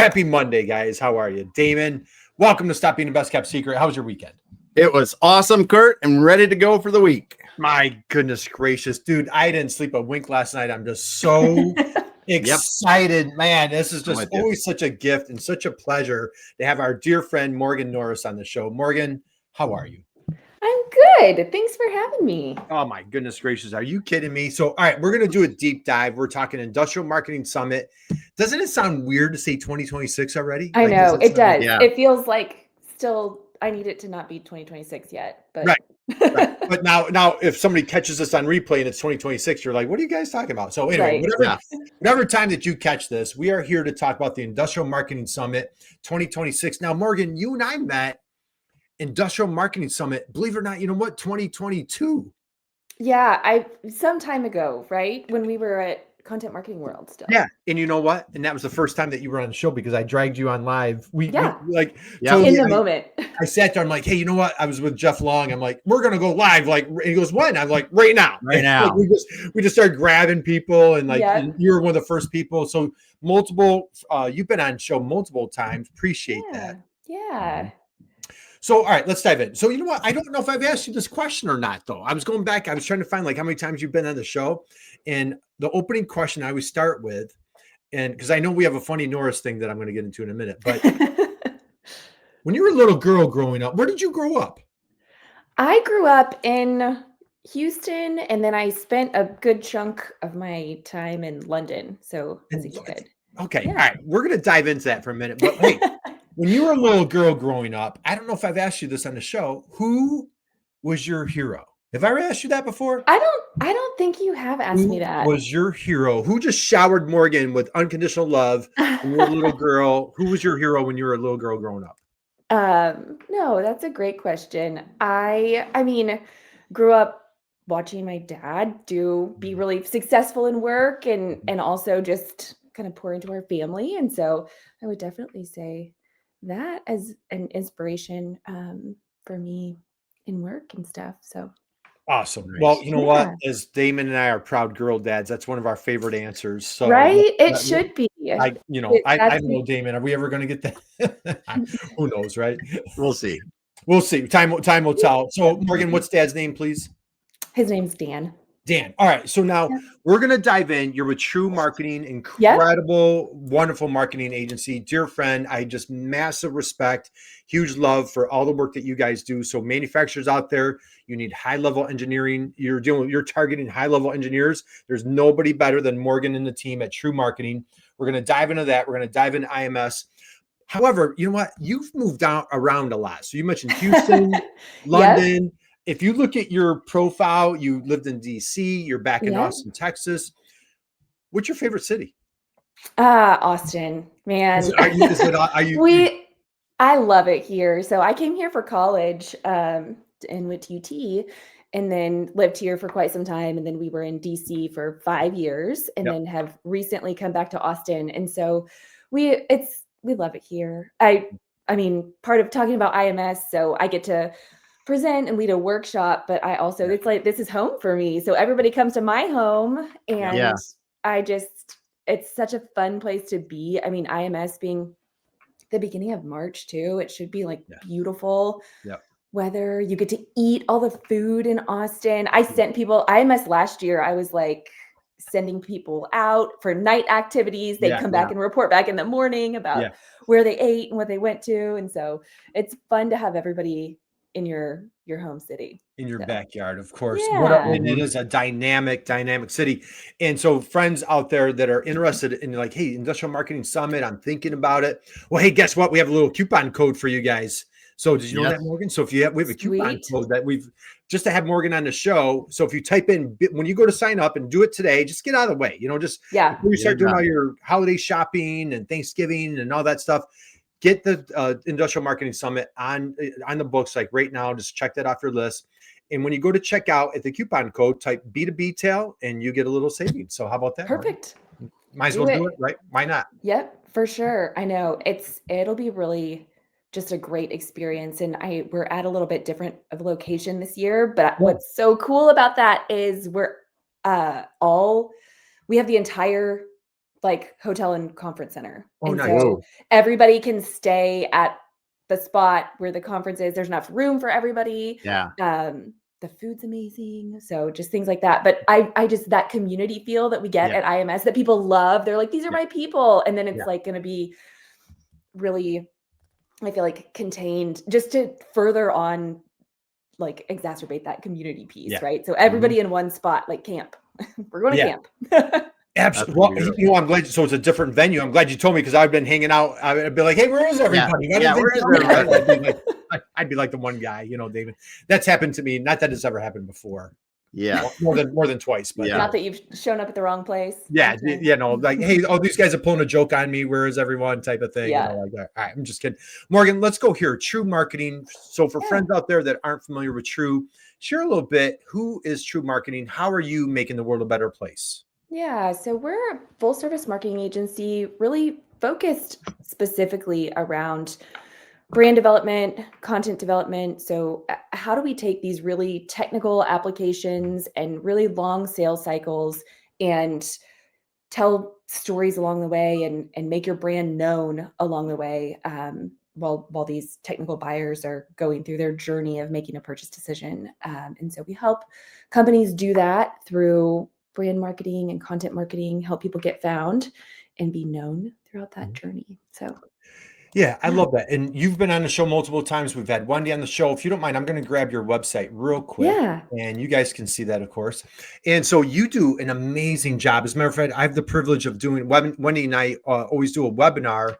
Happy Monday, guys. How are you? Damon, welcome to Stop Being the Best Kept Secret. How was your weekend? It was awesome, Kurt. I'm ready to go for the week. My goodness gracious, dude. I didn't sleep a wink last night. I'm just so excited. Man, this is just always such a gift and such a pleasure to have our dear friend Morgan Norris on the show. Morgan, how are you? I'm good. Thanks for having me. Oh my goodness gracious. Are you kidding me? So, all right, we're going to do a deep dive. We're talking Industrial Marketing Summit. Doesn't it sound weird to say 2026 already? I know it does. Yeah. It feels like still I need it to not be 2026 yet, but right. But now if somebody catches us on replay and it's 2026, you're like, what are you guys talking about? So anyway, whatever time that you catch this, we are here to talk about the Industrial Marketing Summit 2026. Now, Morgan, you and I met Industrial Marketing Summit, believe it or not, you know what, 2022. Yeah, some time ago, right? When we were at Content Marketing World still. Yeah. And you know what? And that was the first time that you were on the show because I dragged you on live. In the moment. I sat there, I'm like, hey, you know what? I was with Jeff Long. I'm like, we're gonna go live. Like, and he goes, when? I'm like, right now. Right now. Like, we just started grabbing people and you were one of the first people. So you've been on show multiple times. Appreciate that. Yeah. So, all right, let's dive in. So, you know what? I don't know if I've asked you this question or not, though. I was going back. I was trying to find like how many times you've been on the show. And the opening question I always start with, and because I know we have a funny Norris thing that I'm going to get into in a minute, but when you were a little girl growing up, where did you grow up? I grew up in Houston, and then I spent a good chunk of my time in London. So as a kid. Okay. Yeah. All right. We're going to dive into that for a minute. But wait. When you were a little girl growing up, I don't know if I've asked you this on the show. Who was your hero? Have I ever asked you that before? I don't think you have asked me that. Who was your hero? Who just showered Morgan with unconditional love when you were a little girl? Who was your hero when you were a little girl growing up? No, that's a great question. I mean, grew up watching my dad be really successful in work and also just kind of pour into our family. And so I would definitely say that as an inspiration for me in work and stuff. So awesome. Well, you know what? As Damon and I are proud girl dads, that's one of our favorite answers. So it should be. I know Damon. Are we ever going to get that? Who knows, right? We'll see. We'll see. Time will tell. So Morgan, what's Dad's name, please? His name's Dan. Dan. All right. So now we're going to dive in. You're with TREW Marketing, incredible, wonderful marketing agency. Dear friend, I just massive respect, huge love for all the work that you guys do. So manufacturers out there, you need high-level engineering. You're targeting high-level engineers. There's nobody better than Morgan and the team at TREW Marketing. We're going to dive into that. We're going to dive into IMS. However, you know what? You've moved around a lot. So you mentioned Houston, London. If you look at your profile, you lived in DC, you're back in Austin, Texas. What's your favorite city? Austin, man. I love it here. So I came here for college and went to UT and then lived here for quite some time. And then we were in DC for 5 years and then have recently come back to Austin. And so we love it here. I mean, part of talking about IMS, so I get to present and lead a workshop, but I also, it's like, this is home for me. So everybody comes to my home and it's such a fun place to be. I mean, IMS being the beginning of March too, it should be like beautiful weather. You get to eat all the food in Austin. I sent people, IMS last year, I was like sending people out for night activities. They'd come back and report back in the morning about where they ate and what they went to. And so it's fun to have everybody in your home city, in your backyard, of course. And it is a dynamic city. And so friends out there that are interested in like, hey, Industrial Marketing Summit, I'm thinking about it. Well, hey, guess what? We have a little coupon code for you guys. So did you know that, Morgan? So we have a coupon code that we've just to have Morgan on the show. So if you type in when you go to sign up and do it today, just get out of the way, just before you start doing all your holiday shopping and Thanksgiving and all that stuff. Get the Industrial Marketing Summit on the books, like right now. Just check that off your list. And when you go to check out at the coupon code, type B2B tail and you get a little savings. So how about that? Perfect. Morgan? Might as well do it, right? Why not? Yep, for sure. I know it'll be really just a great experience. And we're at a little bit different of a location this year, but what's so cool about that is we have the entire like hotel and conference center. Oh, And nice. so everybody can stay at the spot where the conference is. There's enough room for everybody. Yeah. The food's amazing. So just things like that. But I just, that community feel that we get at IMS that people love, they're like, these are my people. And then it's like going to be really, I feel like, contained just to further on, like, exacerbate that community piece, right? So everybody in one spot, like camp. We're going to camp. Absolutely. Well, I'm glad. So it's a different venue. I'm glad you told me, because I've been hanging out. I'd be like, "Hey, where is everybody? Where is everybody?" I'd be like the one guy, David. That's happened to me. Not that it's ever happened before. Yeah, more than twice. But not that you've shown up at the wrong place. Yeah, like, hey, these guys are pulling a joke on me. Where is everyone? Type of thing. Yeah. Like that. All right, I'm just kidding. Morgan, let's go here. TREW Marketing. So for friends out there that aren't familiar with TREW, share a little bit. Who is TREW Marketing? How are you making the world a better place? Yeah, so we're a full service marketing agency, really focused specifically around brand development, content development. So how do we take these really technical applications and really long sales cycles and tell stories along the way and make your brand known along the way, while these technical buyers are going through their journey of making a purchase decision. And so we help companies do that through brand marketing and content marketing, help people get found and be known throughout that journey. So yeah, I love that. And you've been on the show multiple times. We've had Wendy on the show. If you don't mind, I'm going to grab your website real quick. Yeah. And you guys can see that, of course. And so you do an amazing job. As a matter of fact, I have the privilege of doing, Wendy and I always do a webinar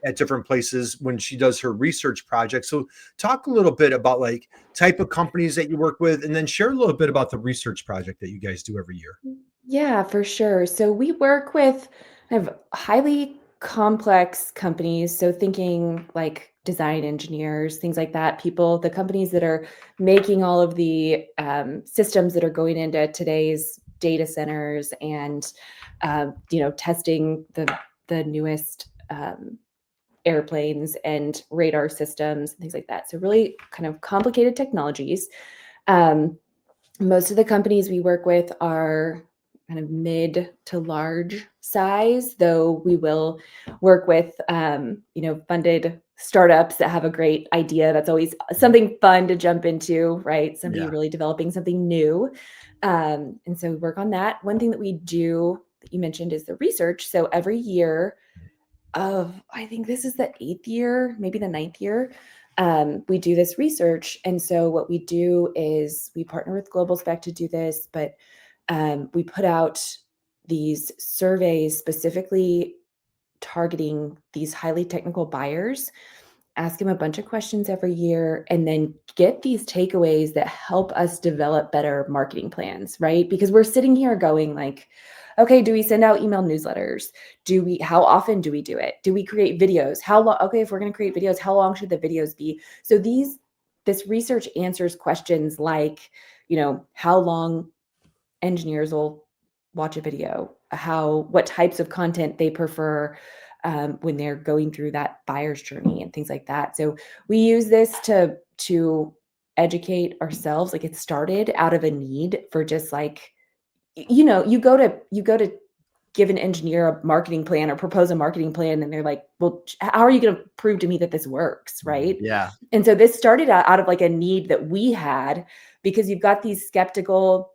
at different places when she does her research project. So talk a little bit about like type of companies that you work with, and then share a little bit about the research project that you guys do every year. Yeah, for sure. So we work with kind of highly complex companies. So thinking like design engineers, things like that, the companies that are making all of the systems that are going into today's data centers and, testing the newest airplanes and radar systems and things like that. So really kind of complicated technologies. Most of the companies we work with are kind of mid to large size, though we will work with, funded startups that have a great idea. That's always something fun to jump into, right? Somebody really developing something new. And so we work on that. One thing that we do that you mentioned is the research. So every year I think this is the 8th year, maybe the 9th year, we do this research. And so what we do is we partner with Global Spec to do this, but we put out these surveys specifically targeting these highly technical buyers, ask them a bunch of questions every year, and then get these takeaways that help us develop better marketing plans, right? Because we're sitting here going like, okay, do we send out email newsletters? How often do we do it? Do we create videos? How long? Okay, if we're going to create videos, how long should the videos be? So this research answers questions like, how long engineers will watch a video, what types of content they prefer when they're going through that buyer's journey and things like that. So we use this to educate ourselves. Like, it started out of a need for just like, you go to give an engineer a marketing plan or propose a marketing plan, and they're like, well, how are you going to prove to me that this works, right? Yeah. And so this started out of like a need that we had, because you've got these skeptical,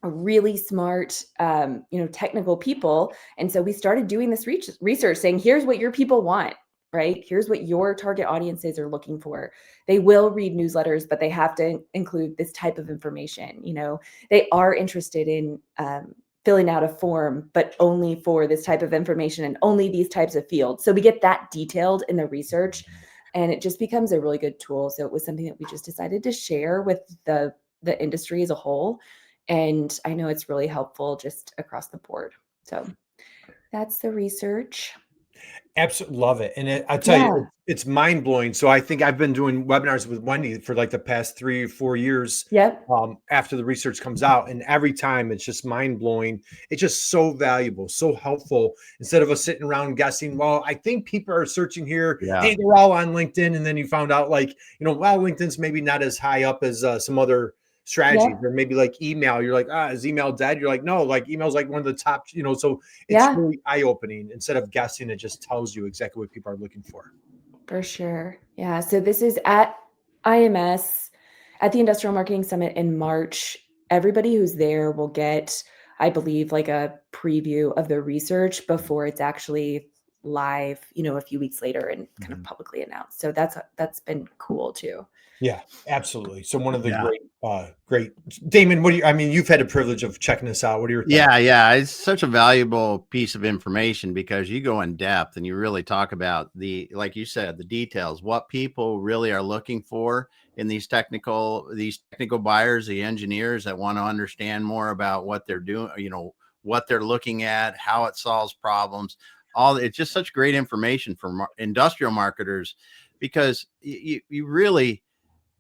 really smart, technical people. And so we started doing this research saying, here's what your people want, right? Here's what your target audiences are looking for. They will read newsletters, but they have to include this type of information. They are interested in filling out a form, but only for this type of information and only these types of fields. So we get that detailed in the research, and it just becomes a really good tool. So it was something that we just decided to share with the industry as a whole. And I know it's really helpful just across the board. So that's the research. Absolutely love it. And I tell you, it's mind blowing. So I think I've been doing webinars with Wendy for like the past 3 or 4 years. Yep. After the research comes out, and every time it's just mind blowing. It's just so valuable, so helpful. Instead of us sitting around guessing, well, I think people are searching here. Yeah. Hey, they're all on LinkedIn. And then you found out like, well, LinkedIn's maybe not as high up as some other strategies, Yeah. or maybe like email. You're like, is email dead? You're like, no, like email's like one of the top, so it's Yeah, really eye-opening. Instead of guessing, it just tells you exactly what people are looking for. for sure. Yeah. So this is at IMS at the Industrial Marketing Summit in March. Everybody who's there will get, I believe, like a preview of the research before it's actually live, a few weeks later and kind of publicly announced. So that's been cool too. Yeah, absolutely. So one of the Yeah. great Damon, you've had the privilege of checking this out. What are your thoughts? Yeah. It's such a valuable piece of information because you go in depth and you really talk about like you said, the details, what people really are looking for in these technical buyers, the engineers that want to understand more about what they're doing, what they're looking at, how it solves problems. It's just such great information for industrial marketers, because you really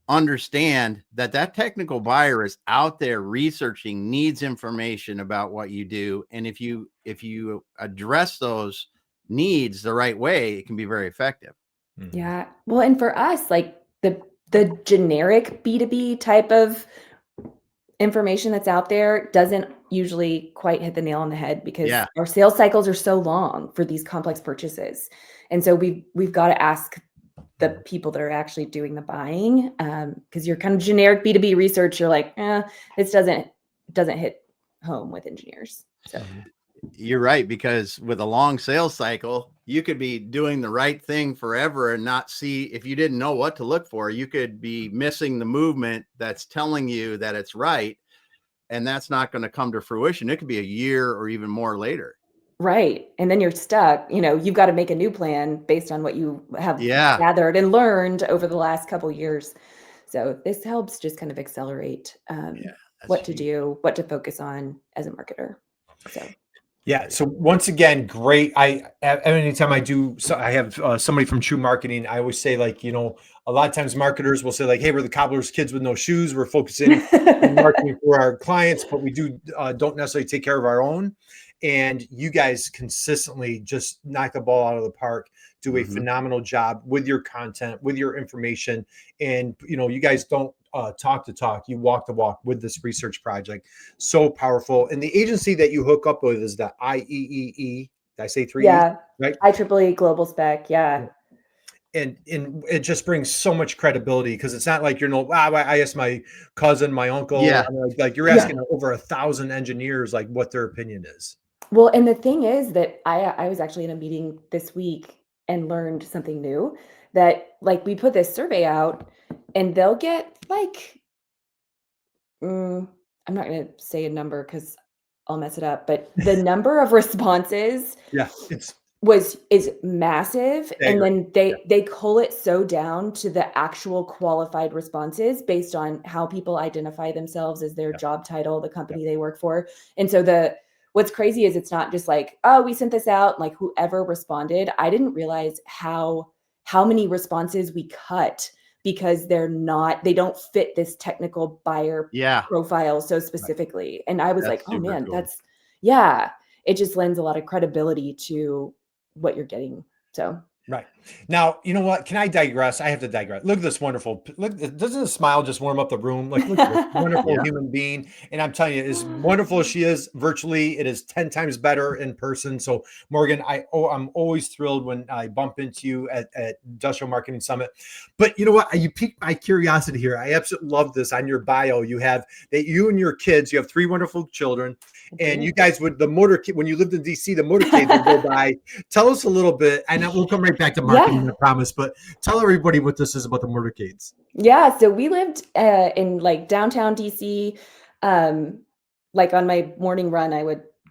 understand that technical buyer is out there researching, needs information about what you do, and if you address those needs the right way, it can be very effective. Yeah. Well, and for us, like the generic B2B type of information that's out there doesn't usually quite hit the nail on the head because Yeah. our sales cycles are so long for these complex purchases. And so we've got to ask the people that are actually doing the buying, because your kind of generic B2B research, you're like, this doesn't hit home with engineers. So You're right, because with a long sales cycle, you could be doing the right thing forever and not see, if you didn't know what to look for, you could be missing the movement that's telling you that it's right. And that's not going to come to fruition. It could be a year or even more later. right. And then you're stuck, you've got to make a new plan based on what you have Yeah. gathered and learned over the last couple years. So this helps just kind of accelerate what to huge. do, what to focus on as a marketer. So Yeah. So once again, great. Anytime I do, so I have somebody from TREW Marketing. I always say, like, a lot of times marketers will say, like, hey, we're the cobbler's kids with no shoes. We're focusing on marketing for our clients, but we don't necessarily take care of our own. And you guys consistently just knock the ball out of the park, do a phenomenal job with your content, with your information. And, you guys don't talk the talk, you walk the walk with this research project. So powerful. And the agency that you hook up with is the IEEE. Did I say 3 E's? yeah, Right. IEEE Global Spec. Yeah. And it just brings so much credibility, because it's not like I asked my cousin, my uncle. Yeah. Like you're asking over 1,000 engineers like what their opinion is. Well, and the thing is that I was actually in a meeting this week and learned something new, that like we put this survey out and they'll get like, I'm not going to say a number because I'll mess it up, but the number of responses Yeah, is massive. And then they cull it so down to the actual qualified responses based on how people identify themselves as their job title, the company they work for. And so what's crazy is it's not just like, oh, we sent this out, like whoever responded. I didn't realize how many responses we cut because they don't fit this technical buyer profile so specifically. And I was like, oh man, cool. it just lends a lot of credibility to what you're getting. So right. Now, you know what? Can I digress? I have to digress. Look at this wonderful. Look, doesn't a smile just warm up the room? Like, look at this wonderful human being. And I'm telling you, as wonderful as she is virtually, it is 10 times better in person. So, Morgan, I'm always thrilled when I bump into you at Industrial Marketing Summit. But you know what? You piqued my curiosity here. I absolutely love this. On your bio, you have that you and your kids, you have 3 wonderful children. And you guys would when you lived in DC, the motorcade would go by. Tell us a little bit, and we'll come right back to marketing, I promise. But tell everybody what this is about the motorcades. Yeah, so we lived in like downtown DC. Like on my morning run,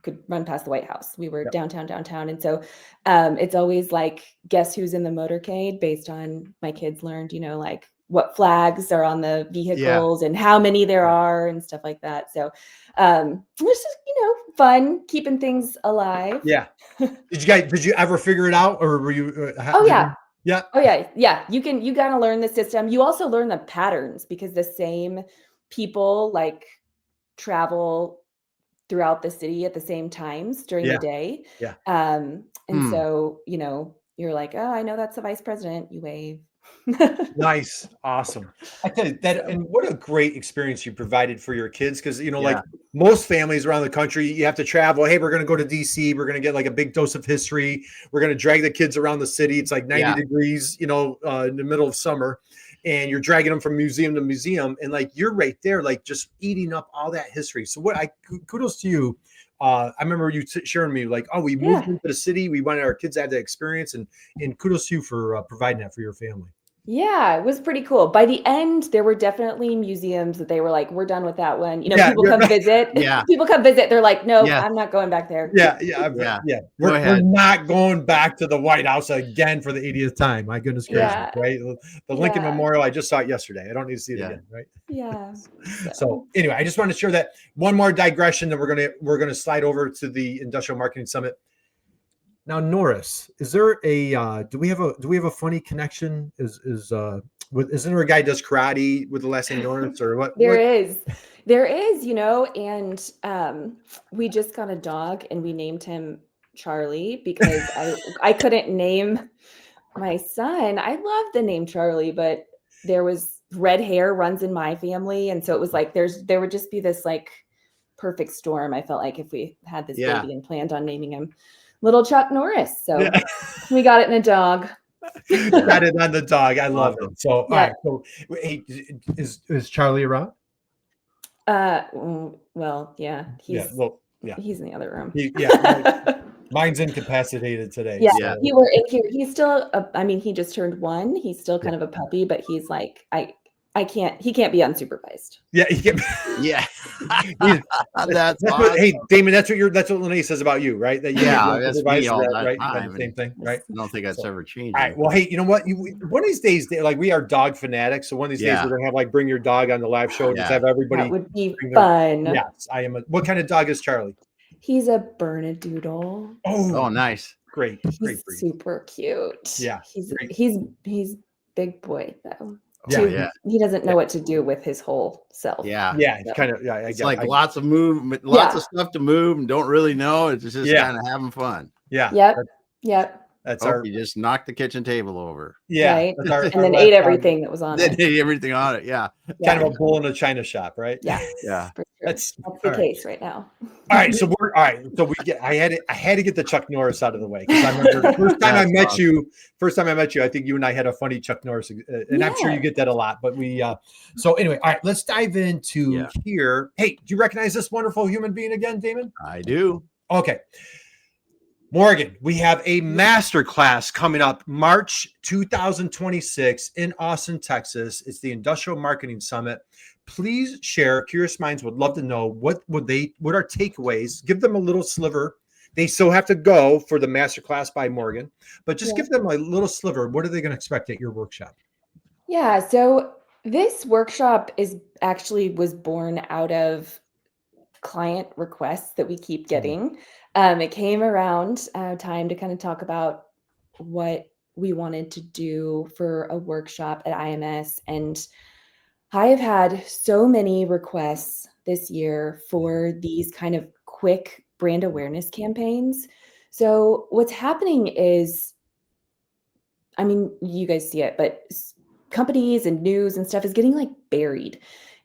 could run past the White House. We were downtown, and so it's always like, guess who's in the motorcade based on my kids learned, like what flags are on the vehicles and how many there are and stuff like that. So it's just, fun, keeping things alive. Yeah. Did you ever figure it out, or were you? Oh yeah. Yeah. Oh yeah. Yeah. You gotta learn the system. You also learn the patterns because the same people like travel throughout the city at the same times during the day. Yeah. And so, you're like, oh, I know that's the vice president. You wave. Nice. Awesome. I tell you that, and what a great experience you provided for your kids. Cause like most families around the country, you have to travel. Hey, we're going to go to DC. We're going to get like a big dose of history. We're going to drag the kids around the city. It's like 90 degrees, in the middle of summer, and you're dragging them from museum to museum. And like, you're right there, like just eating up all that history. So kudos to you. I remember you sharing me like, oh, we moved into the city. We wanted our kids to have that experience, and kudos to you for providing that for your family. Yeah, it was pretty cool. By the end, there were definitely museums that they were like, we're done with that one. People come visit. Yeah. People come visit. They're like, no, I'm not going back there. Yeah. We're not going back to the White House again for the 80th time. My goodness gracious, right? The Lincoln Memorial, I just saw it yesterday. I don't need to see it again, right? Yeah. So anyway, I just want to share that one more digression, then we're gonna slide over to the Industrial Marketing Summit. Now, Norris, is there a do we have a funny connection? Isn't there a guy who does karate with the last name Norris, or what? There is, and we just got a dog and we named him Charlie because I couldn't name my son. I love the name Charlie, but there was red hair runs in my family, and so it was like there would just be this like perfect storm. I felt like if we had this baby and planned on naming him Little Chuck Norris. So we got it in a dog. Got it on the dog. I love it. So, all right. So, hey, is Charlie around? Well, yeah. He's in the other room. Mine's incapacitated today. Yeah. So. He's still, he just turned 1. He's still kind of a puppy, but he's like, he can't be unsupervised. Yeah, he can't. Yeah. That's awesome. Hey, Damon, that's what Lene says about you, right? That that's me all that right? time. Same thing, right? I don't think that's ever changed. All right. Well, hey, you know what? One of these days, like we are dog fanatics. So one of these days, we're gonna have like bring your dog on the live show. Just have everybody. That would be fun. Yes, I am. What kind of dog is Charlie? He's a Bernedoodle. Oh, nice. Great. He's super cute. Yeah. He's big boy though. Yeah. He doesn't know what to do with his whole self. Yeah. It's kind of it's like lots of movement, lots of stuff to move, and don't really know. It's just kind of having fun. Yeah. Yep. That's you just knocked the kitchen table over. Yeah. Right? And then ate everything that was on it. Ate everything on it. Yeah. Kind of a bull in a china shop, right? Yeah. Yeah. Sure. That's the case right now. All right. So I had to get the Chuck Norris out of the way, because I remember first time I met you, I think you and I had a funny Chuck Norris, and I'm sure you get that a lot. But so anyway, all right, let's dive into here. Hey, do you recognize this wonderful human being again, Damon? I do. Okay. Morgan, we have a masterclass coming up March 2026 in Austin, Texas. It's the Industrial Marketing Summit. Please share. Curious minds would love to know what are takeaways. Give them a little sliver. They still have to go for the masterclass by Morgan, but just give them a little sliver. What are they going to expect at your workshop? Yeah. So this workshop was born out of client requests that we keep getting. It came around time to kind of talk about what we wanted to do for a workshop at IMS. And I have had so many requests this year for these kind of quick brand awareness campaigns. So what's happening is, you guys see it, but companies and news and stuff is getting like buried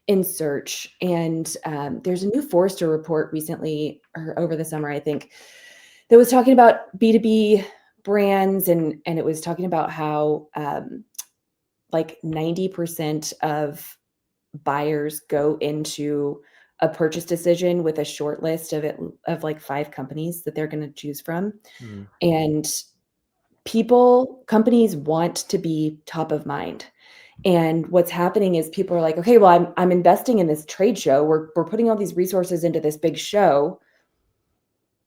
in search. And there's a new Forrester report recently, or over the summer, I think, that was talking about B2B brands. And it was talking about how like 90% of buyers go into a purchase decision with a short list of like 5 companies that they're going to choose from. And companies want to be top of mind. And what's happening is people are like, okay, well, I'm investing in this trade show. We're putting all these resources into this big show,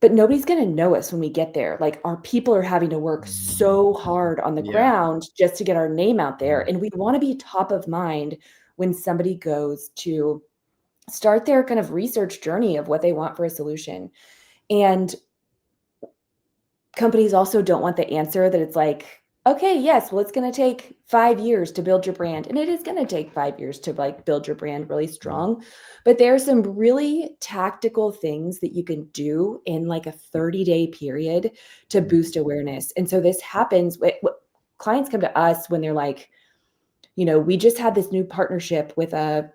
but nobody's going to know us when we get there. Like, our people are having to work so hard on the ground just to get our name out there. And we want to be top of mind when somebody goes to start their kind of research journey of what they want for a solution. And companies also don't want the answer that it's like, okay, yes, well, it's going to take 5 years to build your brand. And it is going to take 5 years to like build your brand really strong. But there are some really tactical things that you can do in like a 30-day period to boost awareness. And so this happens, clients come to us when they're like, we just had this new partnership with a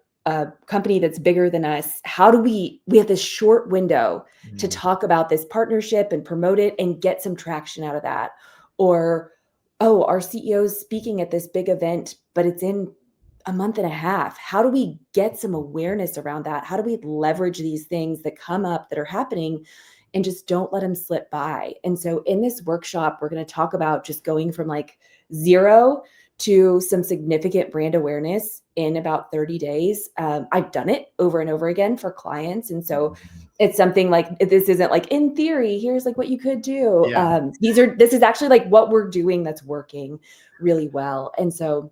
company that's bigger than us. How do we have this short window to talk about this partnership and promote it and get some traction out of that? Or, oh, our CEO's speaking at this big event, but it's in a month and a half. How do we get some awareness around that? How do we leverage these things that come up that are happening and just don't let them slip by? And so in this workshop, we're going to talk about just going from like 0 to some significant brand awareness in about 30 days. I've done it over and over again for clients. And so it's something like, this isn't like in theory, here's like what you could do. Yeah. This is actually like what we're doing that's working really well. And so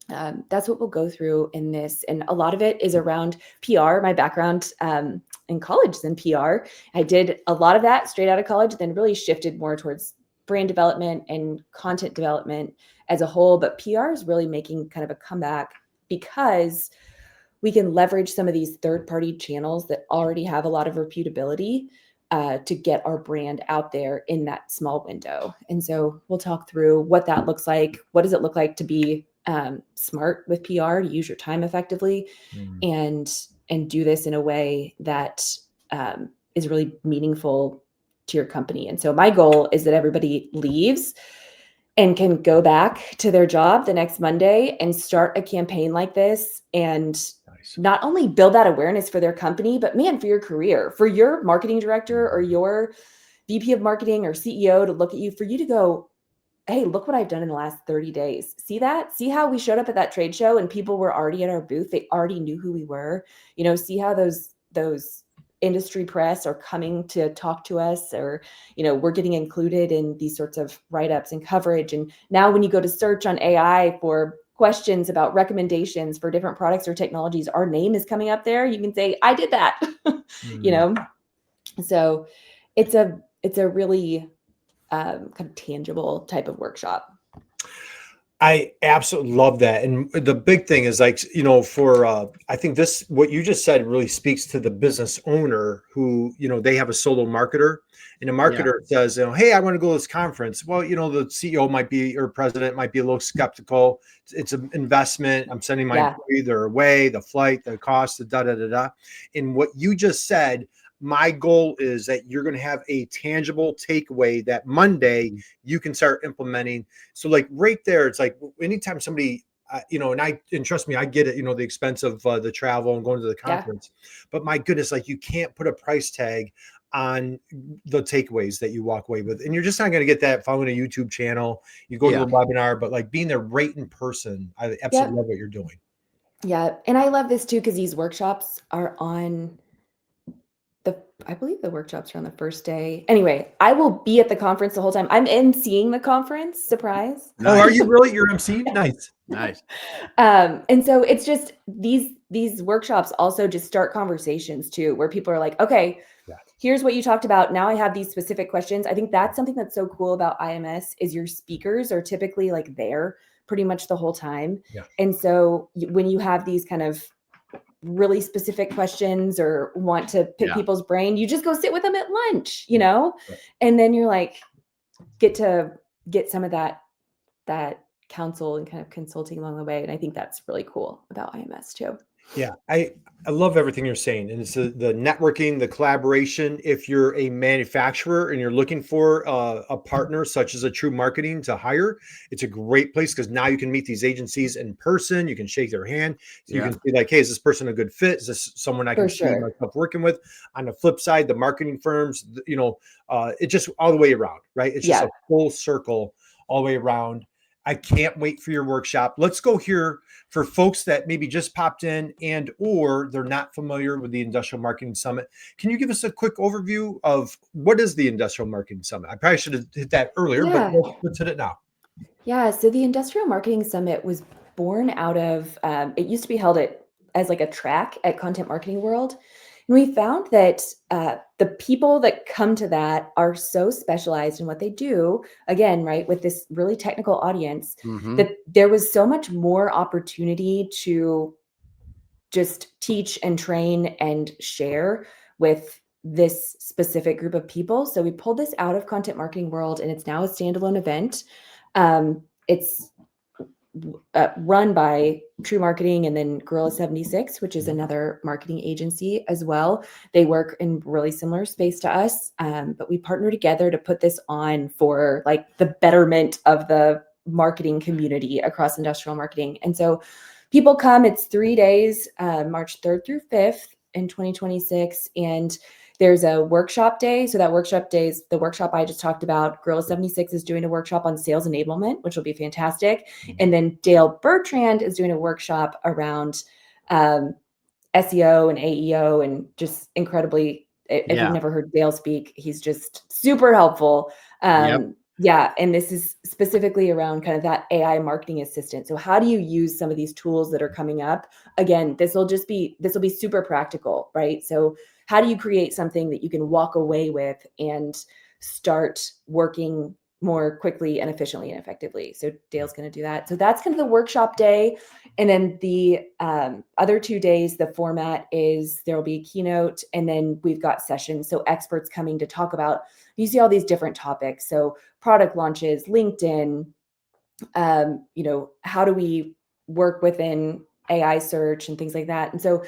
that's what we'll go through in this. And a lot of it is around PR. My background in college is in PR. I did a lot of that straight out of college, then really shifted more towards brand development and content development as a whole. But PR is really making kind of a comeback because we can leverage some of these third-party channels that already have a lot of reputability to get our brand out there in that small window. And so we'll talk through what that looks like. What does it look like to be smart with PR, to use your time effectively, and do this in a way that is really meaningful to your company. And so my goal is that everybody leaves and can go back to their job the next Monday and start a campaign like this and not only build that awareness for their company, but man, for your career, for your marketing director or your VP of marketing or CEO to look at you, for you to go, hey, look what I've done in the last 30 days. See that? See how we showed up at that trade show and people were already at our booth. They already knew who we were. See how those industry press are coming to talk to us, or, we're getting included in these sorts of write-ups and coverage. And now when you go to search on AI for questions about recommendations for different products or technologies, our name is coming up there. You can say, I did that, So it's a really kind of tangible type of workshop. I absolutely love that. And the big thing is like, I think what you just said really speaks to the business owner who, they have a solo marketer, and a marketer says, hey, I want to go to this conference. Well, the CEO might be, or president might be a little skeptical. It's an investment. I'm sending my employee their way, the flight, the cost, the da-da-da-da. And what you just said, my goal is that you're going to have a tangible takeaway that Monday you can start implementing. So like right there, it's like anytime somebody, and trust me, I get it, the expense of the travel and going to the conference, but my goodness, like you can't put a price tag on the takeaways that you walk away with. And you're just not going to get that following a YouTube channel. You go to the webinar, but like being there right in person, I absolutely love what you're doing. Yeah. And I love this too, because these workshops are on I believe the workshops are on the first day. Anyway, I will be at the conference the whole time. I'm emceeing the conference. Surprise. Nice. Oh, are you really? You're emceeing? Nice. Nice. And so it's just these workshops also just start conversations too, where people are like, okay, here's what you talked about. Now I have these specific questions. I think that's something that's so cool about IMS is your speakers are typically like there pretty much the whole time. Yeah. And so when you have these kind of really specific questions or want to pick people's brain, you just go sit with them at lunch, and then you're like, get some of that counsel and kind of consulting along the way. And I think that's really cool about IMS too. Yeah, I love everything you're saying. And it's the networking, the collaboration. If you're a manufacturer and you're looking for a partner such as a TREW Marketing to hire, it's a great place because now you can meet these agencies in person. You can shake their hand. So you can be like, hey, is this person a good fit? Is this someone I can see myself working with? On the flip side, the marketing firms, it just all the way around, right? It's just a full circle all the way around. I can't wait for your workshop. Let's go here for folks that maybe just popped in or they're not familiar with the Industrial Marketing Summit. Can you give us a quick overview of what is the Industrial Marketing Summit? I probably should have hit that earlier, but let's hit it now. Yeah. So the Industrial Marketing Summit was born out of, it used to be held as like a track at Content Marketing World. And we found that the people that come to that are so specialized in what they do, again, right, with this really technical audience, that there was so much more opportunity to just teach and train and share with this specific group of people. So we pulled this out of Content Marketing World, and it's now a standalone event. It's run by TREW Marketing and then Gorilla 76, which is another marketing agency as well. They work in really similar space to us, but we partner together to put this on for like the betterment of the marketing community across industrial marketing. And so people come, it's 3 days, March 3rd through 5th in 2026. And there's a workshop day. So that workshop day is the workshop I just talked about. Gorilla 76 is doing a workshop on sales enablement, which will be fantastic. And then Dale Bertrand is doing a workshop around SEO and AEO, and just incredibly, if you've never heard Dale speak, he's just super helpful. Yeah. And this is specifically around kind of that AI marketing assistant. So how do you use some of these tools that are coming up? Again, this will be super practical, right? So how do you create something that you can walk away with and start working more quickly and efficiently and effectively? So Dale's going to do that. So that's kind of the workshop day. And then the other 2 days, the format is there will be a keynote, and then we've got sessions. So experts coming to talk about, you see all these different topics. So product launches, LinkedIn, how do we work within AI search and things like that. And so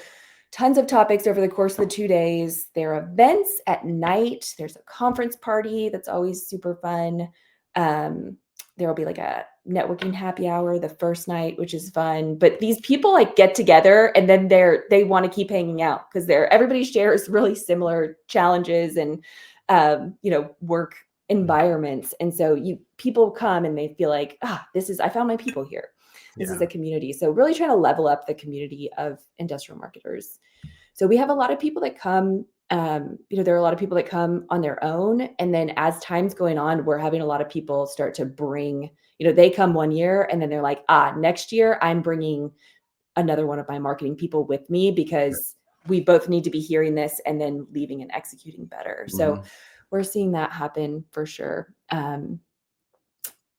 tons of topics over the course of the 2 days. There are events at night. There's a conference party that's always super fun. There will be like a networking happy hour the first night, which is fun. But these people like get together and then they want to keep hanging out because everybody shares really similar challenges and work environments. And so people come and they feel like, I found my people here. This is a community. So really trying to level up the community of industrial marketers. So we have a lot of people that come, there are a lot of people that come on their own. And then as time's going on, we're having a lot of people start to bring, they come 1 year and then they're like, next year I'm bringing another one of my marketing people with me because we both need to be hearing this and then leaving and executing better. So we're seeing that happen for sure.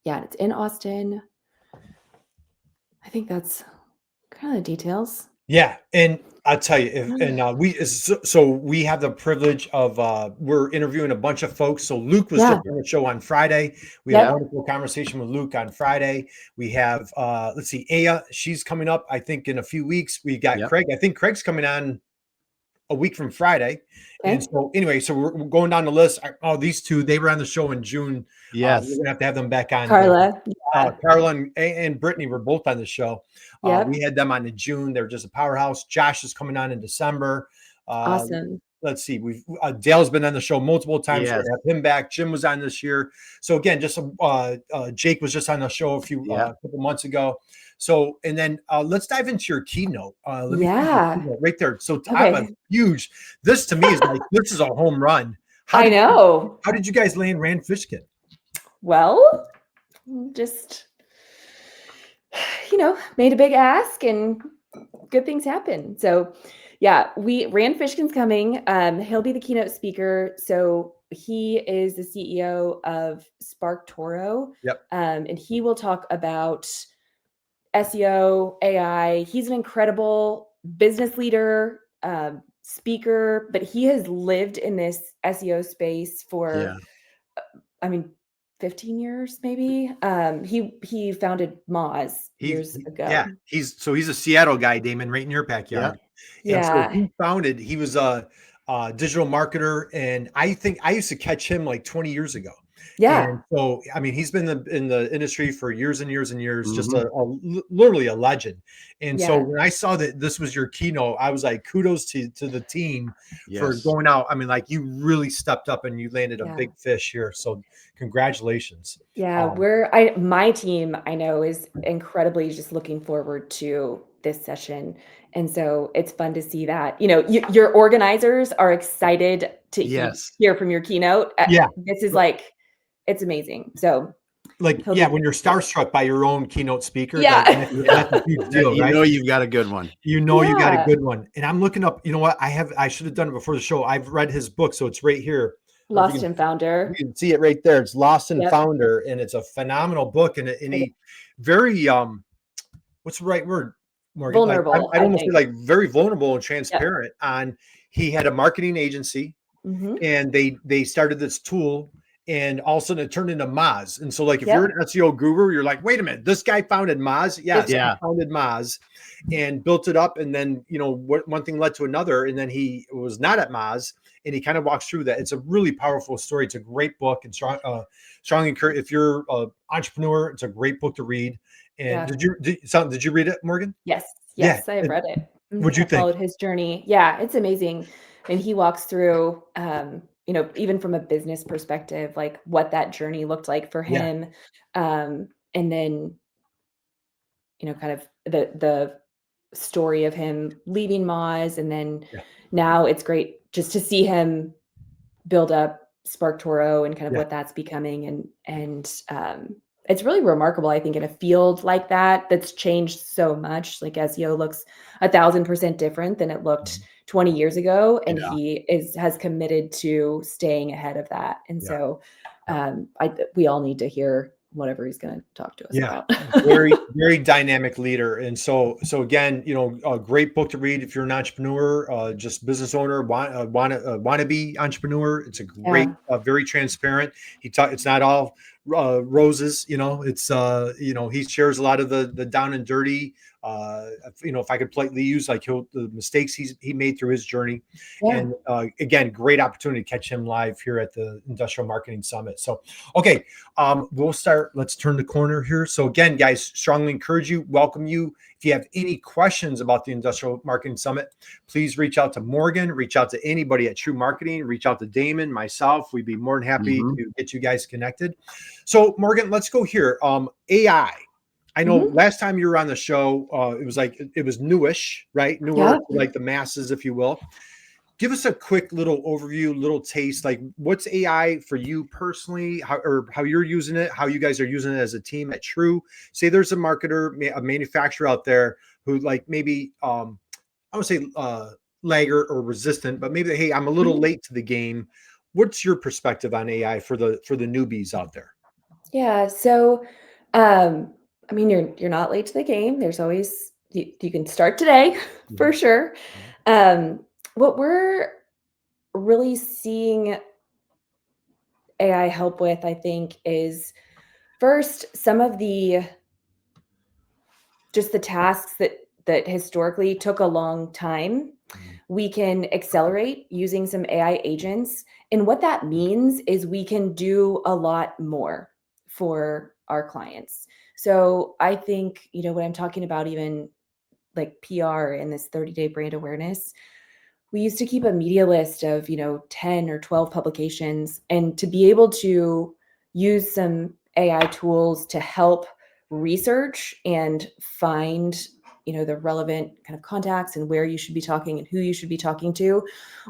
It's in Austin. I think that's kind of the details. Yeah. And I'll tell you, we have the privilege of, we're interviewing a bunch of folks. So Luke was just on the show on Friday. We had a wonderful conversation with Luke on Friday. We have, Aya, she's coming up, I think in a few weeks. We got Craig. I think Craig's coming on a week from Friday. Okay. And so anyway, so we're going down the list. These two, they were on the show in June. Yes. We're gonna have them back on. Carla. Carla and Brittany were both on the show. We had them on in June. They're just a powerhouse. Josh is coming on in December. Awesome. Let's see. Dale's been on the show multiple times. Yes. So we have him back. Jim was on this year. So again, just Jake was just on the show a couple months ago. So, and then let's dive into your keynote. Right there. So I'm a huge, this to me is like, this is a home run. How did you guys land Rand Fishkin? Well, just, made a big ask and good things happen. So Rand Fishkin's coming. He'll be the keynote speaker. So he is the CEO of Spark Toro. And he will talk about SEO, AI. He's an incredible business leader, speaker, but he has lived in this SEO space for, 15 years, maybe. He founded Moz years ago. Yeah. He's a Seattle guy, Damon, right in your backyard. Yeah. And so he was a digital marketer. And I think I used to catch him like 20 years ago. Yeah. And so, he's been in the industry for years and years and years, just literally a legend. And so when I saw that this was your keynote, I was like, kudos to the team for going out. You really stepped up and you landed a big fish here. So congratulations. Yeah. My team, I know, is incredibly just looking forward to this session. And so it's fun to see that, your organizers are excited to hear from your keynote. This is it's amazing. So when you're starstruck by your own keynote speaker, that's a huge deal, right? You've got a good one. You got a good one. And I'm looking up, I should have done it before the show. I've read his book. So it's right here. Lost and Founder. You can see it right there. It's Lost and Founder. And it's a phenomenal book. And he very, what's the right word, Morgan? Vulnerable. I almost feel very vulnerable and transparent he had a marketing agency and they started this tool. and all of a sudden it turned into Moz. And so like, if Yep. you're an SEO guru, you're like, wait a minute, this guy founded Moz. Yes, he founded Moz and built it up. And then, you know, one thing led to another. And then he was not at Moz, and he kind of walks through that. It's a really powerful story. It's a great book, and strongly encourage, if you're an entrepreneur, it's a great book to read. And did you read it, Morgan? Yes. Yeah. I've read it. What'd you think? Followed his journey. Yeah, it's amazing. And he walks through, you know, even from a business perspective, like what that journey looked like for him. And then, you know, kind of the story of him leaving Moz. And then now it's great just to see him build up SparkToro and kind of what that's becoming. And it's really remarkable, I think, in a field like that, that's changed so much. Like SEO looks 1,000% different than it looked 20 years ago. And he has committed to staying ahead of that. And so we all need to hear whatever he's going to talk to us about. Very, very dynamic leader. And so again, you know, a great book to read if you're an entrepreneur, just business owner, wannabe entrepreneur. It's a great, very transparent. It's not all roses, you know, it's, you know, he shares a lot of the down and dirty, you know, if I could politely use, like, the mistakes he made through his journey. And again, great opportunity to catch him live here at the Industrial Marketing Summit. So, okay, let's turn the corner here. So again, guys, strongly encourage you, welcome you. If you have any questions about the Industrial Marketing Summit, please reach out to Morgan, reach out to anybody at TREW Marketing, reach out to Damon, myself. We'd be more than happy to get you guys connected. So Morgan, let's go here. AI. I know last time you were on the show, it was newish, right? Newer, like the masses, if you will. Give us a quick little overview, little taste. Like, what's AI for you personally, how you're using it, how you guys are using it as a team at TREW. Say there's a marketer, a manufacturer out there who, like, maybe, I would say laggard or resistant, but maybe, hey, I'm a little late to the game. What's your perspective on AI for the newbies out there? Yeah. So, I mean, you're not late to the game. There's always, you can start today for sure. What we're really seeing AI help with, I think, is first some of just the tasks that historically took a long time, we can accelerate using some AI agents. And what that means is we can do a lot more for our clients. So I think, you know, when I'm talking about even like PR and this 30-day brand awareness, we used to keep a media list of, you know, 10 or 12 publications, and to be able to use some AI tools to help research and find, you know, the relevant kind of contacts and where you should be talking and who you should be talking to,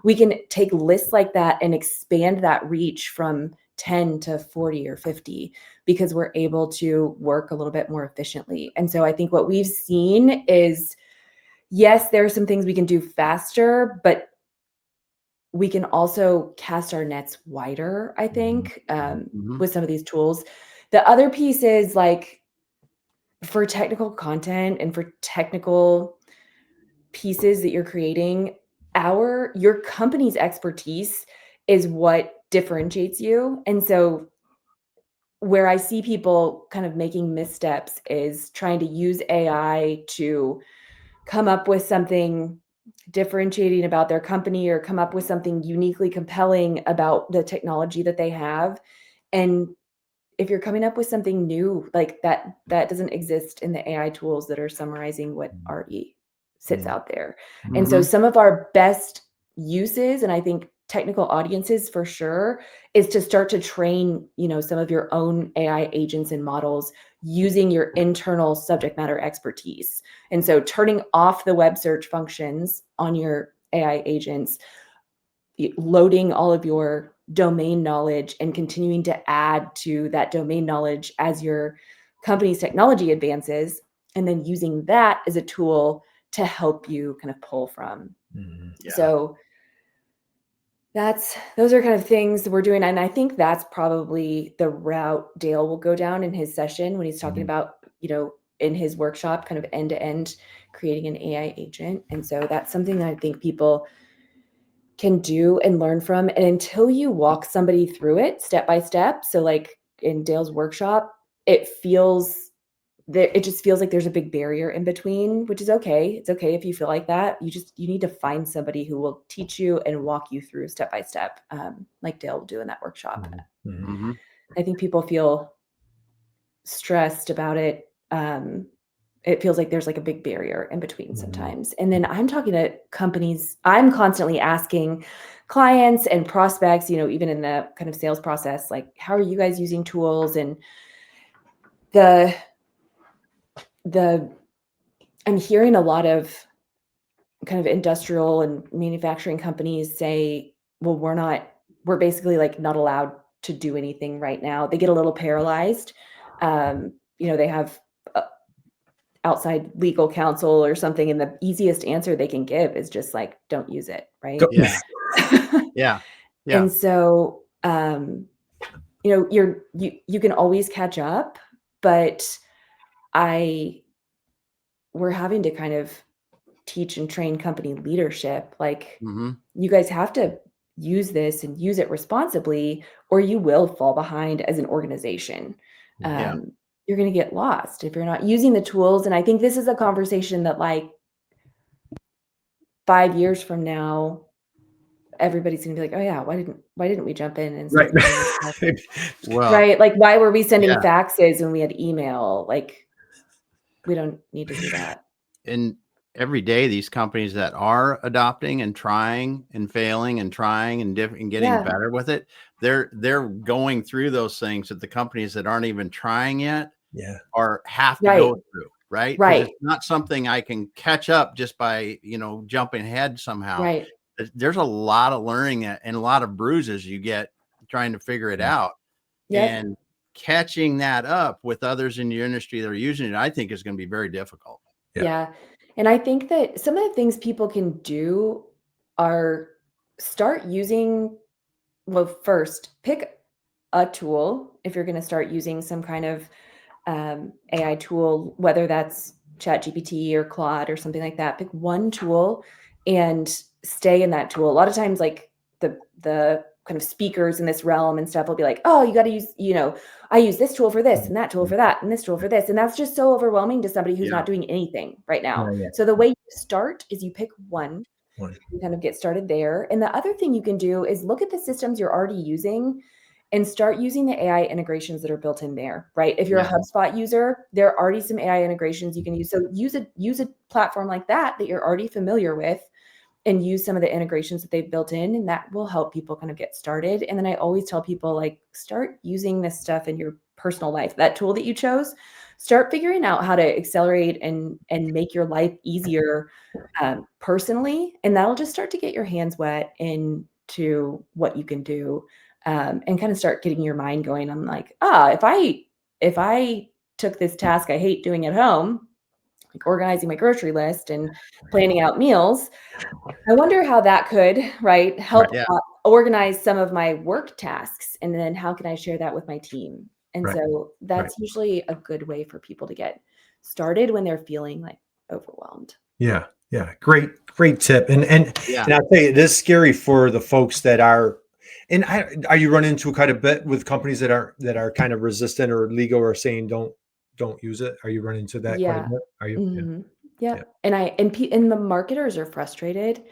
we can take lists like that and expand that reach from 10 to 40 or 50 because we're able to work a little bit more efficiently. And so I think what we've seen is, yes, there are some things we can do faster, but we can also cast our nets wider, I think, with some of these tools. The other piece is, like, for technical content and for technical pieces that you're creating, your company's expertise is what differentiates you. And so where I see people kind of making missteps is trying to use AI to come up with something differentiating about their company or come up with something uniquely compelling about the technology that they have. And if you're coming up with something new like that, that doesn't exist in the AI tools that are summarizing what already sits out there. And so some of our best uses, and I think technical audiences for sure, is to start to train, you know, some of your own AI agents and models using your internal subject matter expertise. And so turning off the web search functions on your AI agents, loading all of your domain knowledge and continuing to add to that domain knowledge as your company's technology advances, and then using that as a tool to help you kind of pull from. So those are kind of things that we're doing. And I think that's probably the route Dale will go down in his session when he's talking about, you know, in his workshop, kind of end to end creating an AI agent. And so that's something that I think people can do and learn from. And until you walk somebody through it step by step, so like in Dale's workshop, it just feels like there's a big barrier in between, which is okay. It's okay if you feel like that. You need to find somebody who will teach you and walk you through step by step, like Dale will do in that workshop. Mm-hmm. I think people feel stressed about it. It feels like there's like a big barrier in between sometimes. And then I'm talking to companies, I'm constantly asking clients and prospects, even in the kind of sales process, like, how are you guys using tools? And I'm hearing a lot of kind of industrial and manufacturing companies say, well, we're basically like not allowed to do anything right now. They get a little paralyzed. They have outside legal counsel or something, and the easiest answer they can give is just like, don't use it, right? Yeah. Yeah. And so you can always catch up, but we're having to kind of teach and train company leadership, like, you guys have to use this and use it responsibly, or you will fall behind as an organization. You're going to get lost if you're not using the tools. And I think this is a conversation that, like, 5 years from now, everybody's going to be like, oh yeah, why didn't we jump in and start doing this stuff? Well, right. Like, why were we sending faxes when we had email? Like, we don't need to do that. And every day, these companies that are adopting and trying and failing and trying and getting better with it, they're going through those things that the companies that aren't even trying yet have to go through. Right. It's not something I can catch up just by, jumping ahead somehow. Right. There's a lot of learning and a lot of bruises you get trying to figure it out. And catching that up with others in your industry that are using it, I think is going to be very difficult. Yeah. And I think that some of the things people can do are start using, first, pick a tool. If you're going to start using some kind of AI tool, whether that's ChatGPT or Claude or something like that, pick one tool and stay in that tool. A lot of times, like the kind of speakers in this realm and stuff will be like, oh, you got to use, I use this tool for this and that tool for that and this tool for this. And that's just so overwhelming to somebody who's not doing anything right now. So the way you start is you pick one, you kind of get started there. And the other thing you can do is look at the systems you're already using and start using the AI integrations that are built in there, right? If you're a HubSpot user, there are already some AI integrations you can use. So use a platform like that you're already familiar with, and use some of the integrations that they've built in, and that will help people kind of get started. And then I always tell people, like, start using this stuff in your personal life. That tool that you chose, start figuring out how to accelerate and make your life easier personally. And that'll just start to get your hands wet into what you can do, and kind of start getting your mind going on, like, if I took this task I hate doing at home, like organizing my grocery list and planning out meals, I wonder how that could, help organize some of my work tasks. And then how can I share that with my team? And so that's usually a good way for people to get started when they're feeling like overwhelmed. Yeah. Great tip. And I'll tell you, it is scary for the folks that are, and are you running into quite a bit with companies that are kind of resistant or legal or saying don't use it? Are you running into that quite a bit? Are you? Mm-hmm. Yeah. And the marketers are frustrated.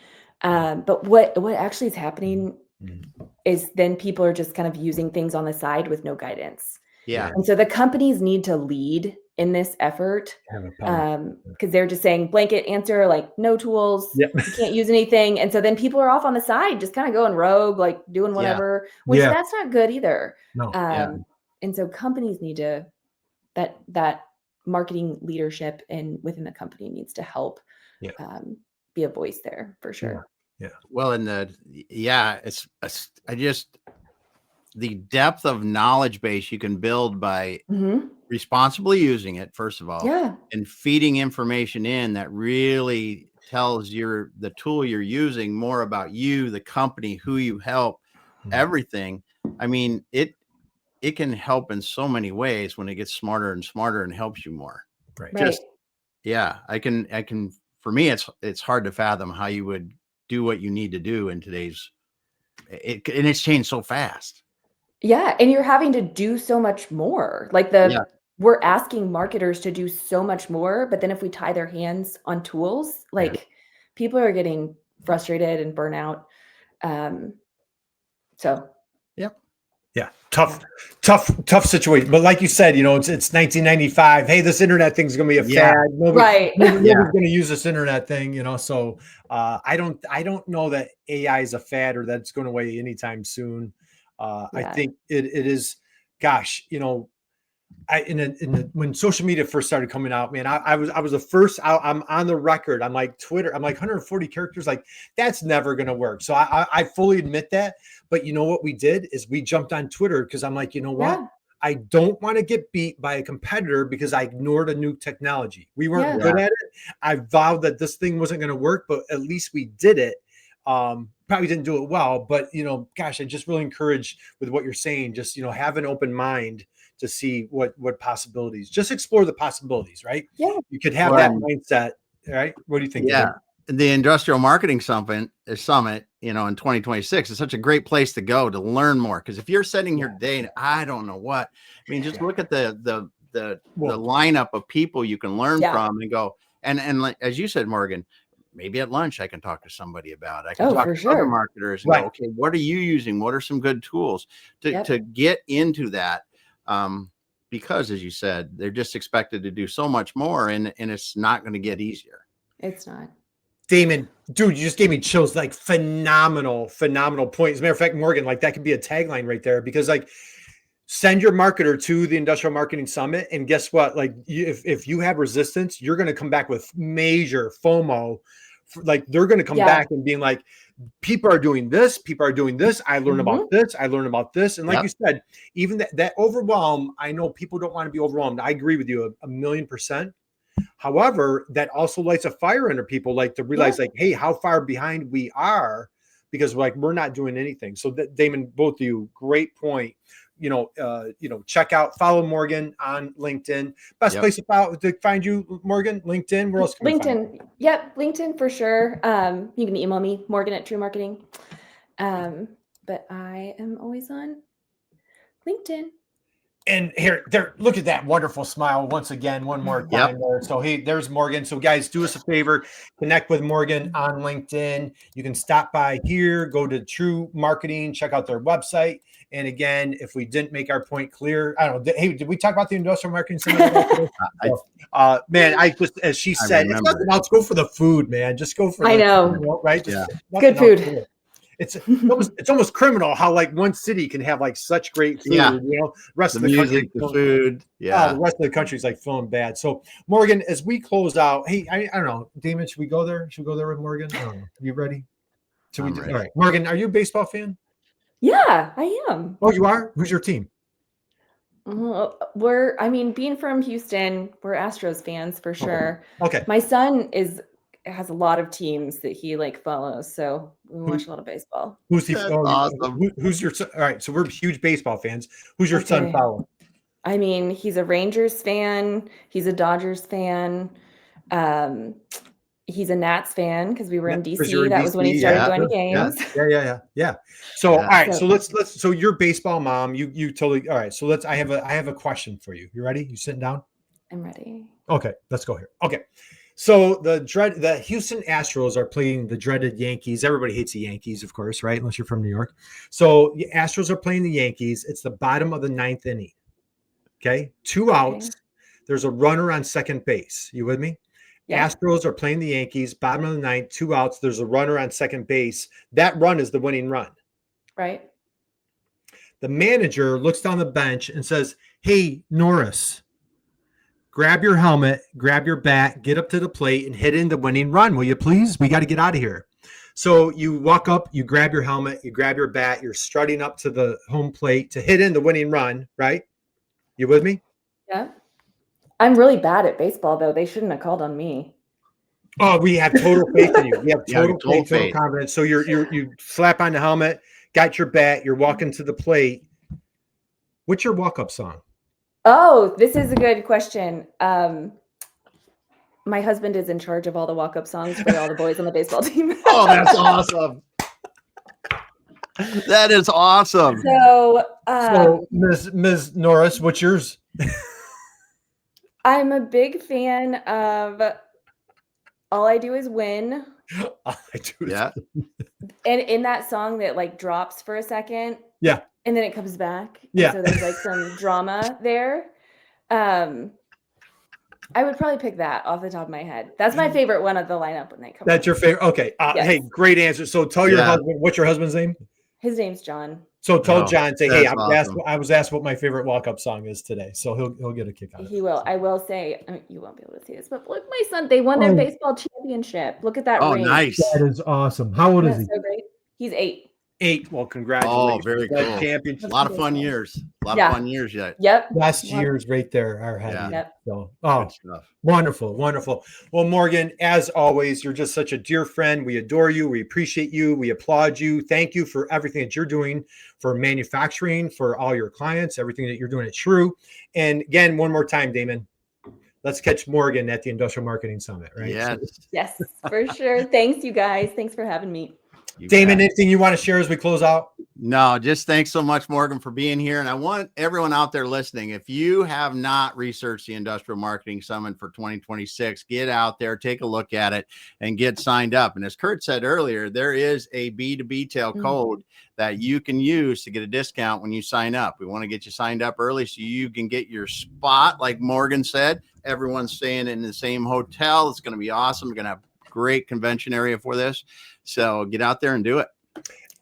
But what actually is happening is then people are just kind of using things on the side with no guidance. Yeah. And so the companies need to lead in this effort, because they're just saying blanket answer, like, no tools, you can't use anything. And so then people are off on the side, just kind of going rogue, like doing whatever, which that's not good either. No. And so companies need to, that marketing leadership and within the company needs to help be a voice there for sure. Yeah. Well, and the depth of knowledge base you can build by responsibly using it, first of all, and feeding information in that really tells the tool you're using more about you, the company, who you help, everything. I mean, it can help in so many ways when it gets smarter and smarter and helps you more. Right. I can, for me, it's hard to fathom how you would do what you need to do in today's, and it's changed so fast. Yeah. And you're having to do so much more. Like we're asking marketers to do so much more, but then if we tie their hands on tools, like people are getting frustrated and burnout. So yeah, tough situation. But like you said, you know, it's 1995. Hey, this internet thing's going to be a fad. Nobody's going to use this internet thing, you know. So I don't know that AI is a fad or that's going away anytime soon. I think it is. Gosh, you know, when social media first started coming out, man, I was the first. I'm on the record. I'm like Twitter. I'm like 140 characters. Like that's never going to work. So I fully admit that. But you know what we did is we jumped on Twitter because I'm like, you know what? I don't want to get beat by a competitor because I ignored a new technology. We weren't good at it. I vowed that this thing wasn't going to work, but at least we did it. Probably didn't do it well, but you know, gosh, I just really encourage with what you're saying. Just, you know, have an open mind to see what possibilities. Just explore the possibilities, right? Yeah, you could have that mindset, right? What do you think? Yeah, the Industrial Marketing Summit, you know, in 2026 is such a great place to go to learn more. Because if you're sitting here today and I don't know what, I mean, just look at the lineup of people you can learn from and go. And like, as you said, Morgan, maybe at lunch I can talk to somebody about it. I can talk to other marketers and go, okay, what are you using? What are some good tools to get into that? Because as you said, they're just expected to do so much more and it's not going to get easier. It's not. Damon, dude, you just gave me chills. Like phenomenal point. As a matter of fact, Morgan, like that could be a tagline right there, because like send your marketer to the Industrial Marketing Summit, and guess what? Like if you have resistance, you're going to come back with major FOMO. Like they're going to come back and being like, people are doing this. I learned about this. And like you said, even that overwhelm, I know people don't want to be overwhelmed. I agree with you a million %. However, that also lights a fire under people, like to realize like, hey, how far behind we are, because like we're not doing anything. So that, Damon, both of you, great point. Check out, follow Morgan on LinkedIn. Best place to find you, Morgan, LinkedIn. Where else can we find you? Yep, LinkedIn for sure. You can email me, Morgan at TREW Marketing. But I am always on LinkedIn. And there, look at that wonderful smile once again, one more time there. So hey, there's Morgan. So guys, do us a favor, connect with Morgan on LinkedIn. You can stop by here, go to TREW Marketing, check out their website. And again, if we didn't make our point clear, I don't know. Hey, did we talk about the Industrial Marketing Summit? Man, I just, as she said, it's nothing else. Go for the food, man. Just go for right? Just good food. It's almost criminal how like one city can have like such great food, you know, rest of the music, country, the food. The rest of the country's like feeling bad. So Morgan, as we close out, hey, I don't know, Damon, should we go there? Should we go there with Morgan? I don't know. You ready? All right. Morgan, are you a baseball fan? Yeah, I am. Oh, you are? Who's your team? Being from Houston, we're Astros fans for sure. Okay. My son has a lot of teams that he like follows, so we watch a lot of baseball. Who's your son? All right, so we're huge baseball fans. Who's your son following? I mean, he's a Rangers fan. He's a Dodgers fan. He's a Nats fan because we were in DC. That was when he started going to games. Yeah. So all right, so let's. So you're baseball mom. You totally. All right. So I have a question for you. You ready? You sitting down? I'm ready. Okay, let's go here. Okay. So the Houston Astros are playing the dreaded Yankees. Everybody hates the Yankees, of course, right? Unless you're from New York. So the Astros are playing the Yankees. It's the bottom of the 9th inning. Okay, 2 outs. Okay. There's a runner on second base. You with me? Yeah. Astros are playing the Yankees, bottom of the 9th, 2 outs. There's a runner on second base. That run is the winning run. Right. The manager looks down the bench and says, "Hey, Norris, grab your helmet, grab your bat, get up to the plate and hit in the winning run, will you please? We got to get out of here." So you walk up, you grab your helmet, you grab your bat, you're strutting up to the home plate to hit in the winning run, right? You with me? Yeah. I'm really bad at baseball, though. They shouldn't have called on me. Oh, we have total faith in you. We have total confidence. So you slap on the helmet, got your bat, you're walking to the plate. What's your walk-up song? Oh, this is a good question. my husband is in charge of all the walk-up songs for all the boys on the baseball team. Oh, that's awesome. That is awesome. So, Ms. Norris, what's yours? I'm a big fan of All I Do Is Win. All I do is Yeah. And in that song that like drops for a second. Yeah. And then it comes back. Yeah. So there's like some drama there. I would probably pick that off the top of my head. That's my favorite one of the lineup when they come. That's your favorite. Okay. Yes. Hey, great answer. So tell your husband, what's your husband's name? His name's John. So tell John, say, hey, awesome. I was asked what my favorite walk-up song is today. So he'll get a kick out of it. He will. I will say, I mean, you won't be able to see this, but look, my son, they won their baseball championship. Look at that ring. Oh, nice. That is awesome. How old is he? So great. He's 8. 8. Well, congratulations. Oh, very cool. Championship. A lot of fun years. A lot of fun years yet. Yep. Last years right there are ahead. Yep. So, wonderful. Wonderful. Well, Morgan, as always, you're just such a dear friend. We adore you. We appreciate you. We applaud you. Thank you for everything that you're doing for manufacturing, for all your clients, everything that you're doing at TREW. And again, one more time, Damon, let's catch Morgan at the Industrial Marketing Summit, right? Yes. Yes, for sure. Thanks, you guys. Thanks for having me. Damon, anything you want to share as we close out? No, just thanks so much, Morgan, for being here. And I want everyone out there listening, if you have not researched the Industrial Marketing Summit for 2026, get out there, take a look at it, and get signed up. And as Kurt said earlier, there is a B2B tail code that you can use to get a discount when you sign up. We want to get you signed up early so you can get your spot. Like Morgan said, everyone's staying in the same hotel. It's going to be awesome. We're going to have a great convention area for this. So get out there and do it.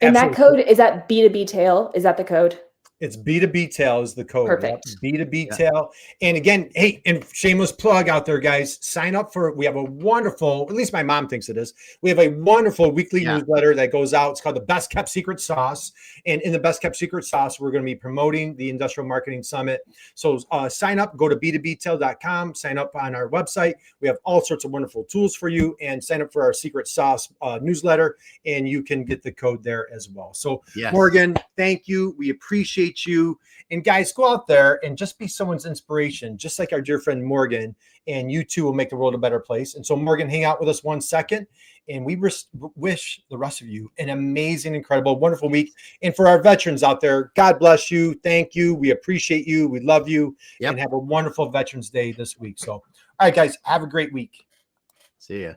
And that code, is that B2B tail? Is that the code? It's B2B tail is the code. Perfect. B2B tail. And again, hey, and shameless plug out there, guys, sign up for, we have a wonderful, at least my mom thinks it is. We have a wonderful weekly newsletter that goes out. It's called the Best Kept Secret Sauce. And in the Best Kept Secret Sauce, we're going to be promoting the Industrial Marketing Summit. So sign up, go to b2btail.com, sign up on our website. We have all sorts of wonderful tools for you, and sign up for our Secret Sauce newsletter, and you can get the code there as well. So Morgan, thank you. We appreciate you. And guys, go out there and just be someone's inspiration, just like our dear friend Morgan, and you too will make the world a better place. And so Morgan, hang out with us 1 second, and we wish the rest of you an amazing, incredible, wonderful week. And for our veterans out there, God bless you. Thank you. We appreciate you. We love you. And have a wonderful Veterans Day this week. So, all right, guys, have a great week. See ya.